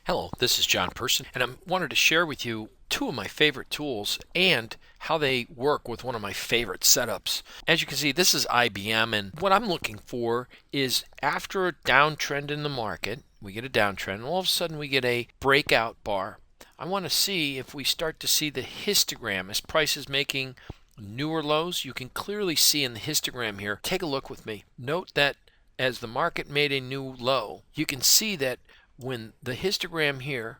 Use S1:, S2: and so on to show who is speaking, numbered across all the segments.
S1: Hello, this is John Person, and I wanted to share with you two of my favorite tools and how they work with one of my favorite setups. As you can see, this is IBM, and what I'm looking for is after a downtrend in the market, we get a downtrend, and all of a sudden we get a breakout bar. I want to see if we start to see the histogram as price is making newer lows. You can clearly see in the histogram here. Take a look with me. Note that as the market made a new low, you can see that when the histogram here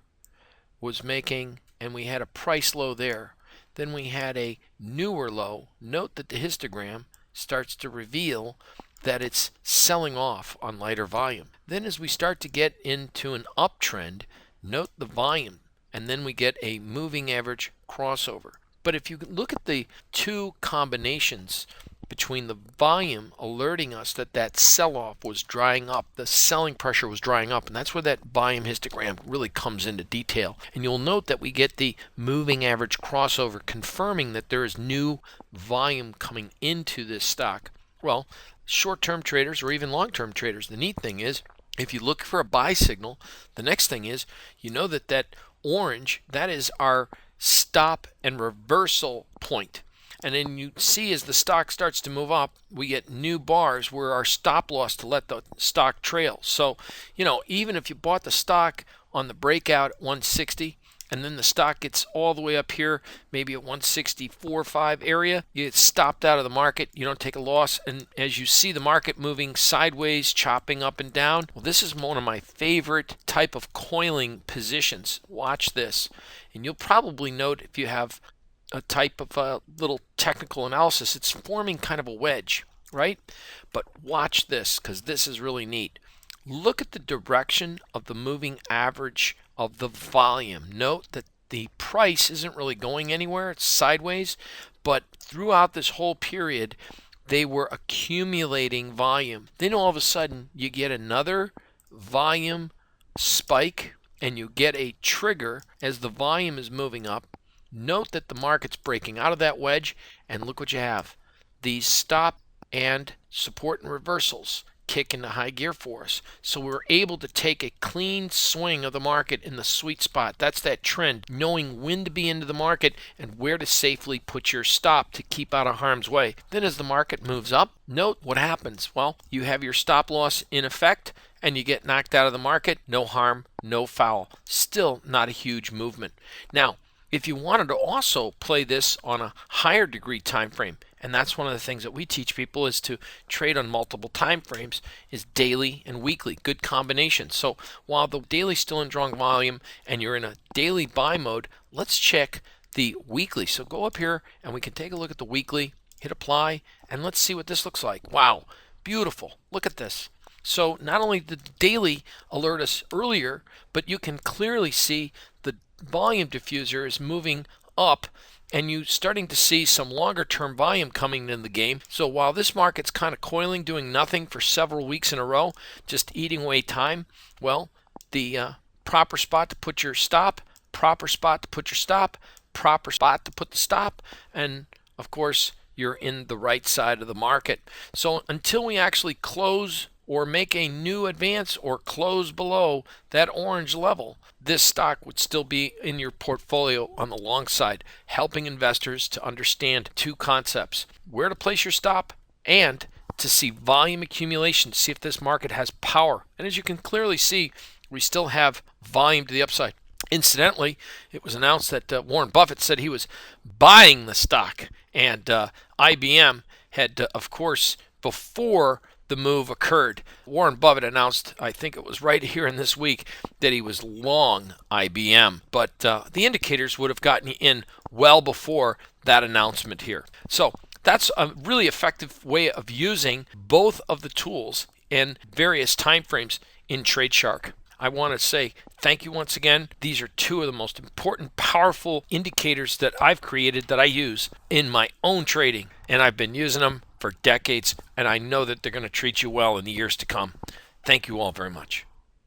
S1: was making, and we had a price low there, then we had a newer low. Note that the histogram starts to reveal that it's selling off on lighter volume. Then as we start to get into an uptrend, note the volume, and then we get a moving average crossover. But if you look at the two combinations between the volume alerting us that that sell-off was drying up, the selling pressure was drying up, and that's where that volume histogram really comes into detail. And you'll note that we get the moving average crossover confirming that there is new volume coming into this stock. Well, short-term traders or even long-term traders, the neat thing is if you look for a buy signal, the next thing is you know that that orange, that is our stop and reversal point. And then you see as the stock starts to move up, we get new bars where our stop loss to let the stock trail. So, even if you bought the stock on the breakout at 160 and then the stock gets all the way up here, maybe at 164.5 area, you get stopped out of the market, you don't take a loss. And as you see the market moving sideways, chopping up and down, well, this is one of my favorite type of coiling positions. Watch this. And you'll probably note if you have a type of a little technical analysis, it's forming kind of a wedge, right? But watch this, because this is really neat. Look at the direction of the moving average of the volume. Note that the price isn't really going anywhere, it's sideways, but throughout this whole period they were accumulating volume. Then all of a sudden you get another volume spike and you get a trigger as the volume is moving up. Note that the market's breaking out of that wedge, and look what you have. These stop and support and reversals kick into high gear for us. So we're able to take a clean swing of the market in the sweet spot. That's that trend, knowing when to be into the market and where to safely put your stop to keep out of harm's way. Then as the market moves up, note what happens. Well, you have your stop loss in effect, and you get knocked out of the market. No harm, no foul. Still not a huge movement. Now, if you wanted to also play this on a higher degree time frame, and that's one of the things that we teach people is to trade on multiple time frames, is daily and weekly, good combination. So while the daily's still in strong volume and you're in a daily buy mode, let's check the weekly. So go up here and we can take a look at the weekly, hit apply, and let's see what this looks like. Wow, beautiful. Look at this. So not only did the daily alert us earlier, but you can clearly see the volume diffuser is moving up, and you starting to see some longer term volume coming in the game. So while this market's kind of coiling, doing nothing for several weeks in a row, just eating away time, well, the proper spot to put your stop, proper spot to put your stop, proper spot to put the stop, and of course you're in the right side of the market. So until we actually close or make a new advance or close below that orange level, this stock would still be in your portfolio on the long side, helping investors to understand two concepts: where to place your stop and to see volume accumulation, see if this market has power. And as you can clearly see, we still have volume to the upside. Incidentally, it was announced that Warren Buffett said he was buying the stock, and IBM had, of course, before the move occurred, Warren Buffett announced, I think it was right here in this week, that he was long IBM. But the indicators would have gotten you in well before that announcement here. So that's a really effective way of using both of the tools in various time frames in TradeShark. I want to say thank you once again. These are two of the most important, powerful indicators that I've created that I use in my own trading, and I've been using them for decades, and I know that they're going to treat you well in the years to come. Thank you all very much.